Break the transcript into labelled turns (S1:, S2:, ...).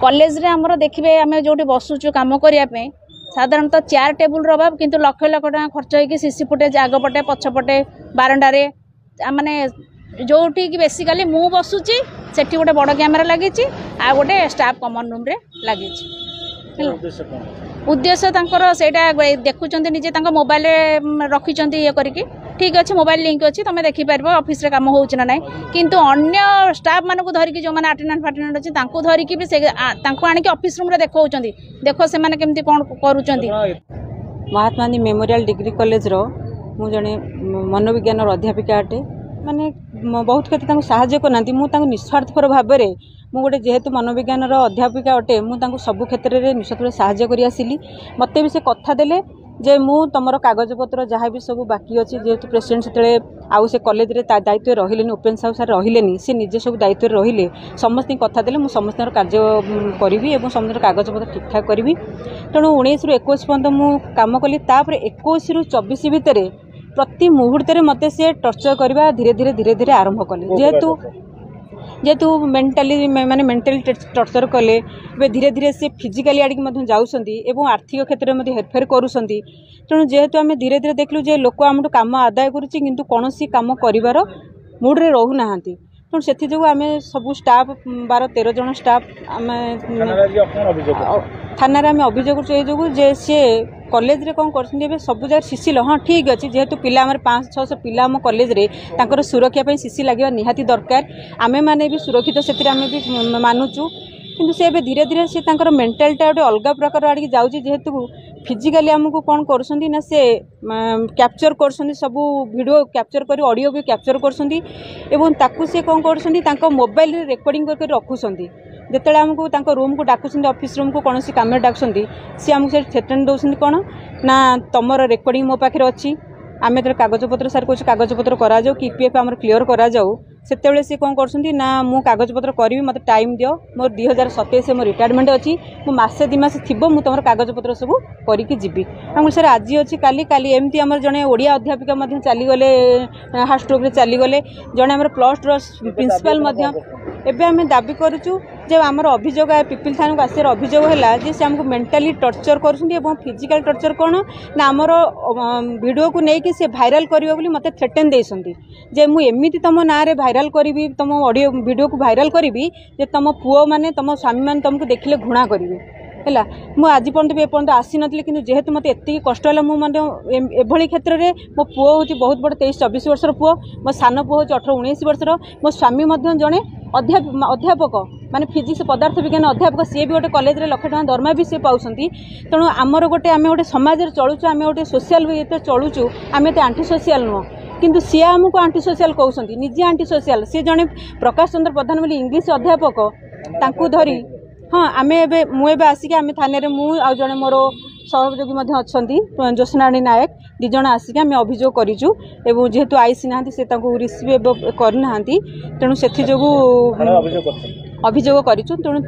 S1: college रे हमर देखिबे आमे जोटी बसुचु काम करिया पे साधारणतः चेयर टेबुल अभाव किंतु लक्ष लक्ष टका खर्च होगी सीसी फुटेज आगपटे पछपटे बारंडारे माने जोटी कि बेसिकली मु बसुची सेठी गोटे बड़ कैमेरा लगी आ गोटे स्टाफ कमन रूम रे लगी उद्देश्य सेटा देखुं निजे मोबाइल रखिंट ये करके ठीक अच्छे मोबाइल लिंक अच्छी तुम देखिपर ऑफिस रे काम हो ना किंतु अन्य स्टाफ मानक धरिकी जो मैंने अटेंडेंट फाटेंडेंट अच्छी धरिकी भी आनिक ऑफिस रूम रे देखा देख से मैंने केमती कौन करुँच
S2: Mahatma Gandhi memorial degree college रो मु जने मनोविज्ञान अध्यापिका अटे माने बहुत क्षति साहाय्य करना मुझे निस्वार्थपर भाव में मु गोटे जेहेतु मनोविज्ञान अध्यापिका अटे मुझे सबु क्षेत्र में निस्वार्थ साहाय्य कर आसिली मत भी से कथा देले जे मु तुमर कागज पत्र जहाँ भी सब बाकी अच्छी जेहेतु प्रेसिडेंट से आउ से कॉलेज रे दायित्व रहिले ओपन हाउस रहिले से निजे सब दायित्व रहिले समस्त कथा देले मु समस्त कार्य करी और समस्त कागज पत्र ठीक ठाक करी तेणु 19 रु 21 पर्यंत मु काम कली 21 रु 24 भितर प्रति मुहूर्त मत से टर्चर करवा धीरे धीरे धीरे धीरे आरंभ कले जेहेतु मेंटाली माने मेंटाली टर्चर कले धीरे धीरे से फिजिकली आड़िक जाऊँगी और आर्थिक क्षेत्र में हेरफेर करुँच तेणु जेहेतु आम धीरे धीरे देखलु जे लोक आम काम आदाय करुच्ची किंतु कौन काम कर मुड्रे रोना तेणु से आम सब स्टाफ 12-13 जन स्टाफ आम थाना आम अभियोग कर सी कॉलेज रे कौन कर सब जगह सीसी हाँ ठीक अच्छे जेहेतु पिला 500-600 पिला आम कॉलेज रे तांकर सुरक्षा सीसी लगे निहाती दरकार आमे माने भी सुरक्षित से आम भी मानुचु किंतु से धीरे धीरे से मेंटालिटी गोटे अलग प्रकार आड़िक जाऊँगी जेहेतु फिजिकाली आमको कौन कर कैप्चर कर सब वीडियो कैप्चर कर ऑडियो भी कैप्चर कर सी कौन कर मोबाइल रेकर्डिंग करके रखुंट जिते आमको रूम को डाकुं ऑफिस रूम को कौन कम डाकुं सी आमको थ्रेटन दौरान कौन ना तुम रेकर्डिंग मो पाखे अच्छी आम कागज पत्र सार कह कागज पत्र करा कि ईपीएफ आम क्लीयर करा सेते सी कौन कर ना मु कागज पत्र करी मत टाइम दियो मोर 2027 मो रिटायरमेंट अच्छी मु मासे 2 मास थी मुझे तुम कागज पत्र सब करी जी आम सर आज अच्छी काली एमती आम जड़े ओडिया अध्यापिका चलीगले हार्ट स्ट्रोक चलीगले जड़े आम +2 प्रिंसिपाल एवं आम दाबी करुचु जे आमर अभियोग पिपिल थाना को आसार अभियोग है से आमको मेंटाली टर्चर कर फिजिकल टर्चर कौन ना आमर वीडियो को लेकिन से भाइराल करेंगे मत थ्रेटेन देती जे मुझे तुम ना रे भाइराल करी तुम ऑडियो वीडियो को भाइराल करी जे तुम पुओ मैंने तुम स्वामी मैंने तुमको देखिले घृणा करेंगे है मुझे आज पर्यंत भी एपर्यंत आसी नी कि जेहेतु मत एति कष्ट है मुझे क्षेत्र में मो पुओ हूँ बहुत बड़ 23-24 वर्षर पुओ मो सान पुओ हूँ 18-19 वर्षर मो स्वामी जड़े अध्यापक माने फिजिक्स पदार्थ विज्ञान अध्यापक सी भी गोटे कॉलेज रे लाख टका दरमा भी सी पाँच तेणु आमर गोटे आम गोटे समाज चलुचु आम गोटे सोशल ये चलुचु आम एत आंटी सोशल नुह किंतु सी आमको आंटी सोशल कहते निजे आंटी सोशल सी जड़े प्रकाश चंद्र प्रधान बोली इंग्लीश अध्यापक तांकू धरी हाँ आम मुझे आसिक आम थाने मुझे जड़े मोर सहयोगी अच्छा ज्योत्सनाराणी नायक 2 जन आसिक आम अभियोग करूँ एवं जेहेतु आईसी ना से रिसीव करना तेणु से अभियोग करूँ तेणु